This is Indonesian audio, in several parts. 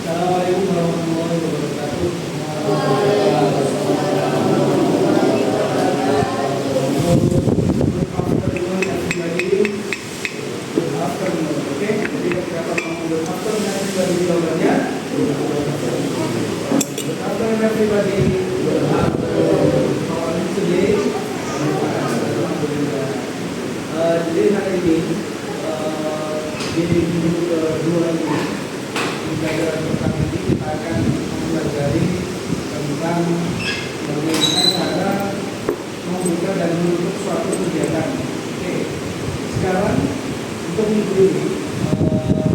Assalamualaikum warahmatullahi wabarakatuh. Oke, jadi beberapa pengumpulan faktor yang pribadi jawabannya. Faktor yang pribadi jadi hari ini di minggu kedua ini di pelajaran pertama ini kita akan mempelajari tentang bagaimana cara membuka dan menutup suatu kegiatan. Oke, sekarang untuk minggu ini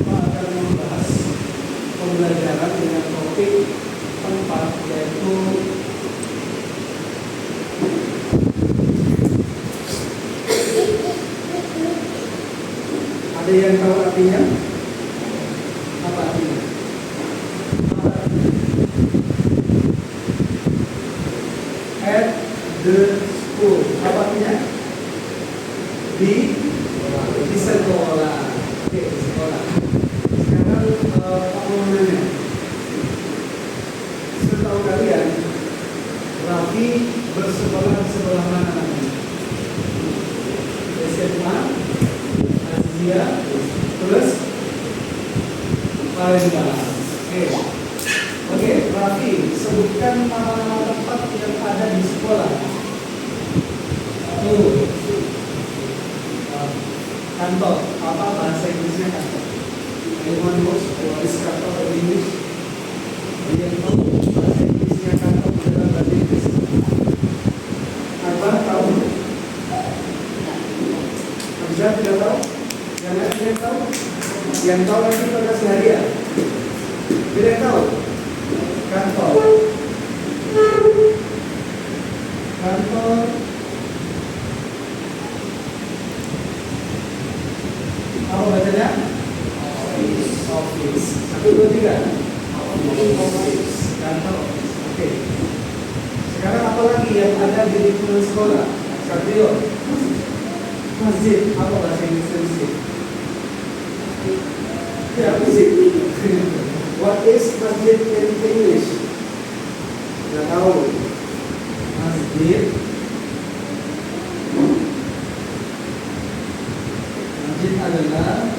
Pak akan membahas pembelajaran dengan topik tempat, yaitu ada yang tahu artinya? Apa artinya? At the school. Apa artinya? Di sekolah. Oke, di sekolah. Sekarang Pak mau nanya. Setahu kalian, Raffi bersekolah di sekolah mana nanti? SMA, Asia, terus Palembang. Oke, Raffi, sebutkan nama-nama tempat yang ada di sekolah. Kantor, apa bahasa Inggrisnya kantor? Anyone knows what is kantor in English? Yang tahu bahasa Inggrisnya kantor adalah bahasa Inggris. Apa tahu? Hamzah tidak tahu? Yang lain tidak tahu? Yang tahu lagi pada seharian? Tidak tahu? Kantor. Kantor. Apa bacanya? Office. 1, 2, 3. Office. Kantor. Oke. Sekarang apa lagi yang ada di lingkungan sekolah? Satrio. Masjid. Apa bahasa Inggris masjid? Ya, masjid. What is masjid in English? Tidak tahu. Masjid. Masjid adalah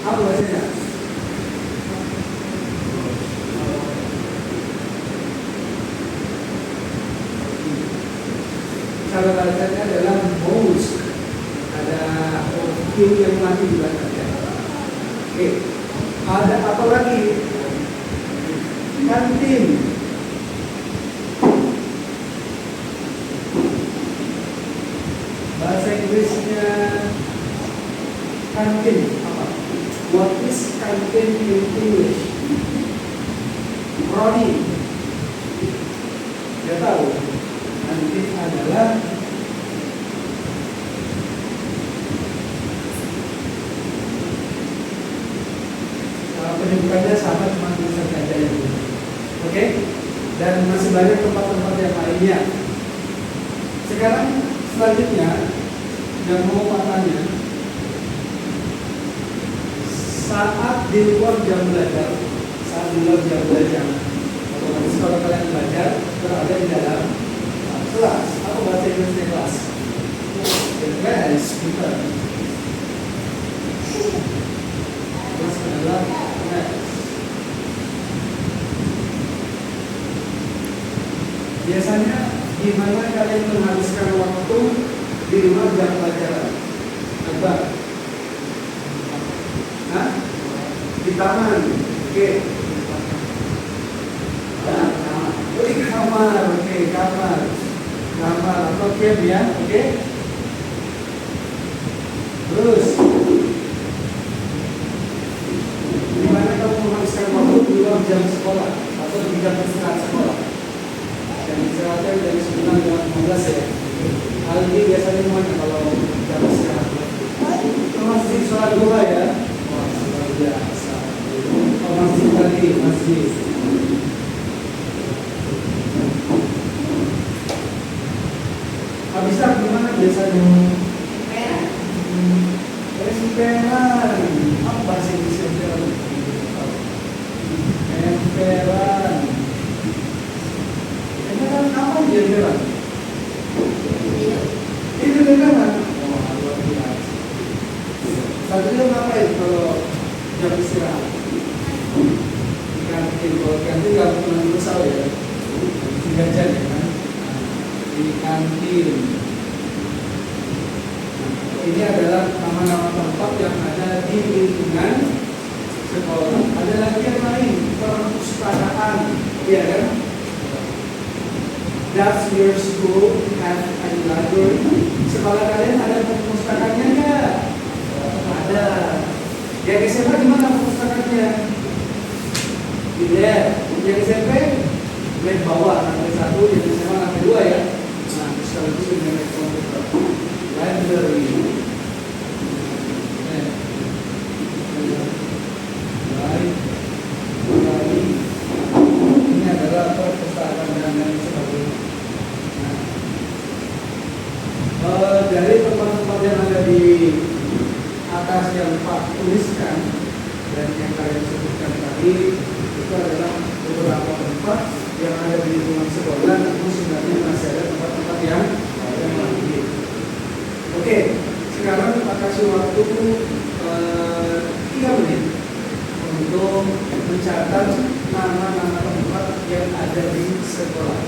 apa bahasanya? Cara bacanya adalah mosque. Ada Q yang mati di belakangnya. Oke. Ada apa lagi? Kantin. Bahasa Inggrisnya kantin apa? What is kantin in English? Roni. Dia tahu. Kantin adalah penyebutannya sama, cuma tulisan aja yang ini. Oke? Dan masih banyak tempat-tempat yang lainnya. Sekarang selanjutnya yang mau tanya, saat di luar jam belajar, otomatis kalau kalian belajar berada di dalam kelas. Apa bahasa Inggrisnya kelas? Kelas, bukan. Kelas adalah kelas. Biasanya di mana kalian menghabiskan waktu di luar jam pelajaran? Apa? Hah? Di taman. Oke. Di kamar. Oke, kamar. Kamar atau camp ya. Oke. Terus di mana kamu menghabiskan waktu di luar jam sekolah atau di jam istirahat sekolah? Jam istirahatnya dari 9 jam 15 ya. Hal ini biasanya mana kalau jam istirahat? Masjid sholat duha ya. Wah, luar biasa. Masjid tadi, masjid. Habisnya gimana biasanya? Emperan. Apa bahasa Inggris emperan? Emperan. Emperan apa dia emperan? Ini emperan. Oh, luar biasa. Satunya ngapain kalau jam istirahat? Di kantin. Kalau kantin nggak pernah besar ya. 3 jam ya kan? Di kantin. Ini adalah nama-nama tempat yang ada di lingkungan sekolah. Ada lagi yang lain, perpustakaan, ya kan? Does your school have a library? Sekolah kalian ada perpustakaannya nggak? Ada. Yang SMA gimana perpustakaannya? Tidak. Yang SMP lab bawah, lantai 1, yang SMA lantai 2 ya. Nah, sekaligus dengan lab komputer. Library. Ini adalah perpustakaan dan lain sebagainya. Dari tempat-tempat yang ada di atas yang Pak tuliskan dan yang kalian sebutkan tadi, itu adalah beberapa tempat yang ada di lingkungan sekolah, namun sebenarnya masih ada tempat-tempat yang lain. Oke, sekarang Pak kasih waktu 3 menit untuk mencatat nama-nama tempat yang ada di sekolah.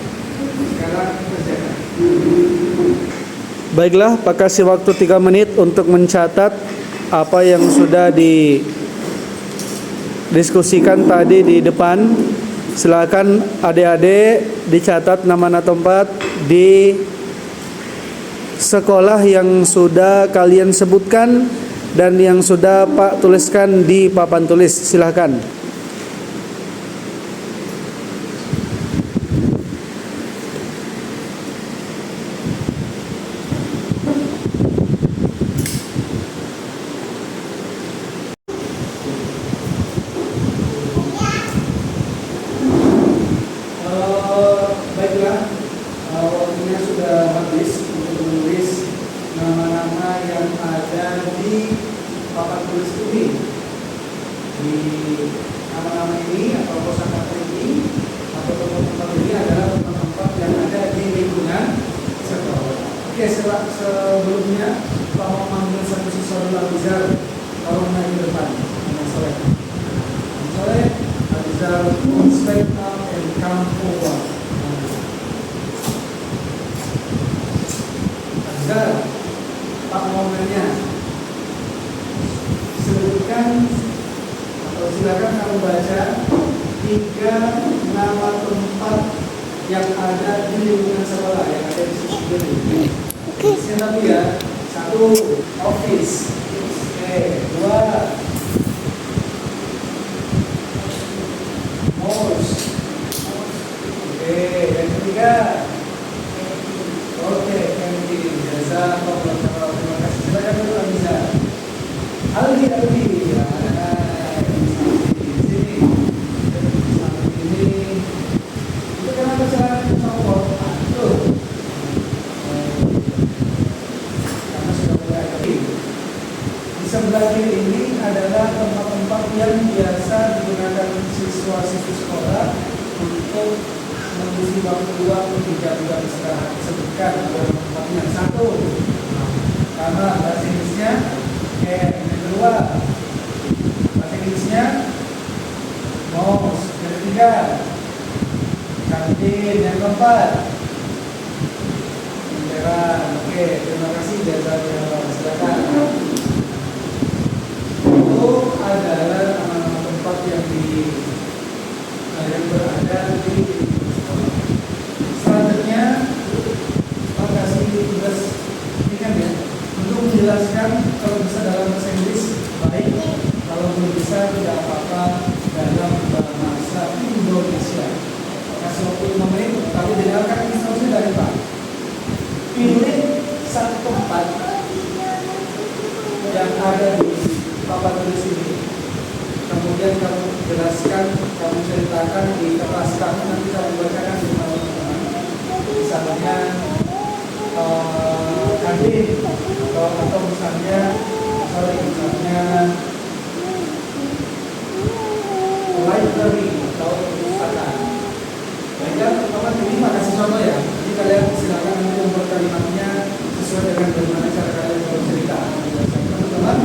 Sekarang kerjakan. Baiklah, Pak kasih waktu 3 menit untuk mencatat apa yang sudah didiskusikan tadi di depan. Silakan adik-adik dicatat nama-nama tempat di sekolah yang sudah kalian sebutkan dan yang sudah Pak tuliskan di papan tulis. Silakan. Baiklah, waktunya sudah habis untuk menulis nama-nama yang ada di papan tulis ini. Di nama-nama ini atau kosakata ini atau tempat-tempat ini adalah tempat-tempat yang ada di lingkungan sekolah. Oke, sebelumnya Pak mau manggil satu siswa dulu, Abizar, tolong naik ke depan. Soleh, Abizar, stand up and come forward. Abizar, Pak mau nanya, sebutkan atau silakan kamu baca 3 nama tempat yang ada di lingkungan sekolah yang ada di sini. Saya tahu ya. 1, office. 2, malls. Yang ketiga, canteen. Jazakallah, terima kasih. Silakan dulu Amiza. Aldi ya. Sini. Ini. Itu kenapa cara cowok? Tuh. Karena sudah mulai tadi. Di sebelah kiri ini adalah tempat-tempat yang biasa digunakan siswa-siswi sekolah untuk mengisi waktu luang di jam-jam istirahat. Sebutkan tempatnya. 1, karena bahasa Inggrisnya yang kedua bahasa Inggrisnya malls. Yang ketiga kantin. Yang keempat emperan. Oke, terima kasih jazakallah. Silakan. Itu adalah nama-nama tempat yang berada di sekolah. Selanjutnya Pak kasih tugas ini kan ya, untuk menjelaskan kalau bisa dalam bahasa Inggris baik, kalau belum bisa tidak apa-apa dalam bahasa Indonesia. Kasih waktu 5 menit, tapi dengarkan instruksi dari Pak. Pilih satu tempat yang ada di papan tulis ini, kemudian kamu jelaskan, kamu ceritakan di kelas kamu, nanti kamu bacakan di teman-teman. Misalnya kantin atau misalnya sorry, misalnya library atau perpustakaan. Baiklah, teman-teman, ini makasih contoh ya. Jadi kalian silakan nanti membuat kalimatnya sesuai dengan bagaimana cara kalian bercerita. Teman-teman,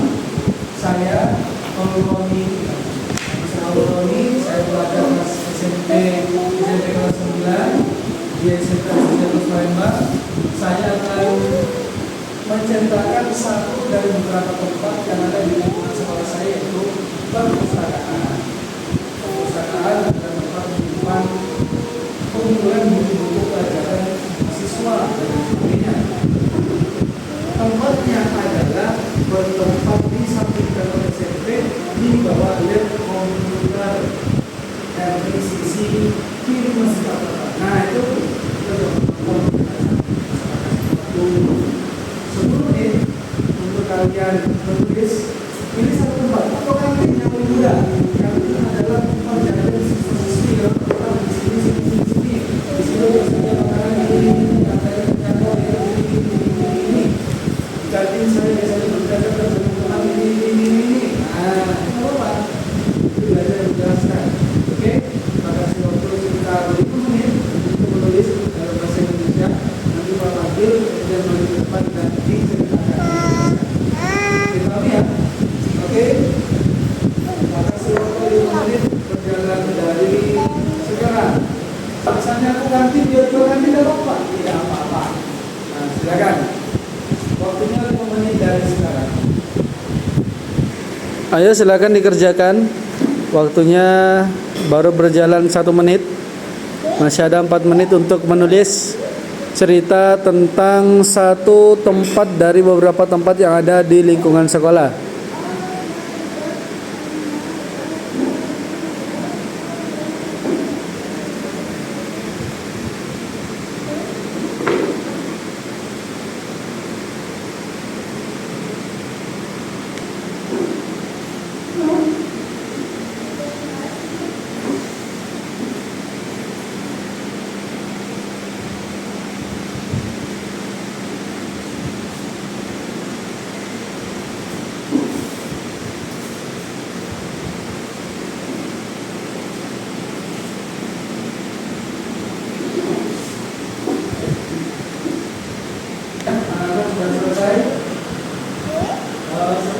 saya Roni, saya belajar kelas SMP kelas 9 di SMP Terus Palembang. Saya akan menceritakan satu dari beberapa tempat yang ada di lingkungan sekolah saya, yaitu perpustakaan. Perpustakaan adalah tempat menyimpan pengumpulan buku-buku pelajaran siswa dan sebagainya. Tempatnya adalah bertempat di samping kantor SMP di bawah lab komputer dan di sisi kiri masjid. Nah itu 10 menit untuk kalian menulis. Ini satu tempat atau kantin yang mudah. Kantin adalah tempat yang ada di sisi yang pertama di sini. Di sini biasanya makanan ini, ini. Kantin saya biasanya belajar dengan ini. Nah, itu apa? Itu belajar menjelaskan. Oke, maka waktu sekitar 5 menit untuk menulis dalam bahasa Indonesia. Nanti Pak Fadil kemudian maju ke depan dan diceritakan. Kita ya. Oke. Maka waktu 5 menit berjalan dari sekarang. Misalnya aku ganti, dia ganti tidak apa-apa. Tidak apa-apa. Nah, silakan. Waktunya 5 menit dari sekarang. Ayo silakan dikerjakan. Waktunya baru berjalan 1 menit. Masih ada 4 menit untuk menulis cerita tentang satu tempat dari beberapa tempat yang ada di lingkungan sekolah.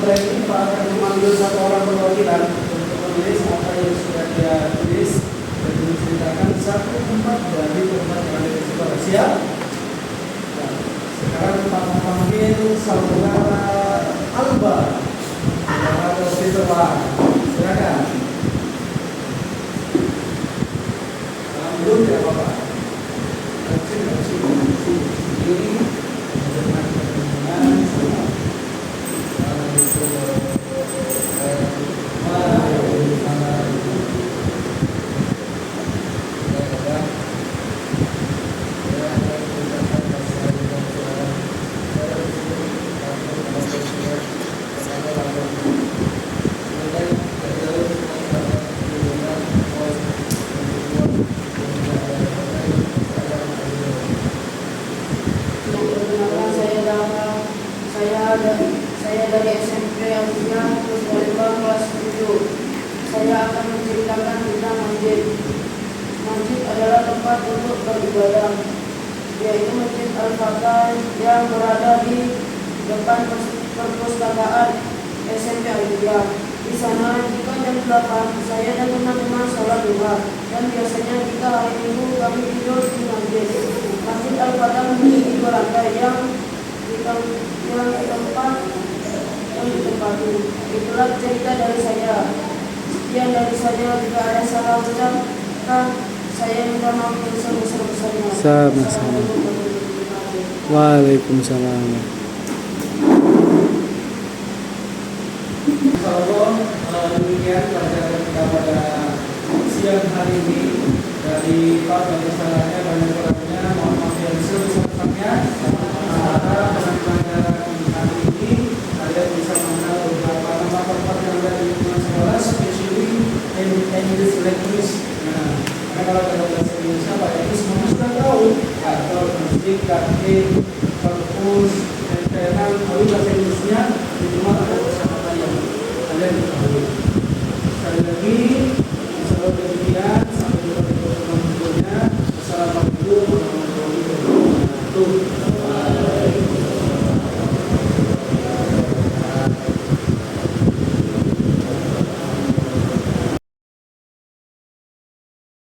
Setelah ini Pak akan memanggil satu orang perwakilan untuk menulis apa yang sudah dia tulis dan menceritakan satu tempat dari tempat yang ada di sekolah. Siap? Nah, sekarang Pak memanggil saudara Alba atau Peter Pak. Silakan. Dulu tidak apa-apa. Saya dari SMP Al-Hijrah Terus Palembang kelas 7. Saya akan menceritakan tentang masjid. Masjid adalah tempat untuk beribadah, yaitu Masjid Al-Fatah yang berada di depan perpustakaan SMP Al-Hijrah. Di sana jika jam 8 saya dan teman-teman sholat duha, dan biasanya jika hari Minggu kami tidur di masjid. Masjid Al-Fatah memiliki beranda yang ditempati. Itulah cerita dari saya. Sekian dari saya. Jika ada salah ucap, saya minta maaf yang sebesar-besarnya. Sama-sama. Waalaikumsalam. Insyaallah demikian pelajaran kita pada siang hari ini. Dari Pak banyak salahnya, banyak kurangnya, mohon maaf yang sebesar-besarnya. Semoga dengan pelajaran hari ini kalian bisa mengenal beberapa nama tempat yang ada di lingkungan sekolah, especially in English language. Nah, karena kalau dalam bahasa Indonesia Pak itu semua sudah tahu, atau masjid, kantin, perpus, dan lain-lain. Tapi bahasa Inggrisnya di rumah ada Sekali lagi, insyaallah demikian. Sampai jumpa di pertemuan berikutnya. Assalamualaikum warahmatullahi wabarakatuh.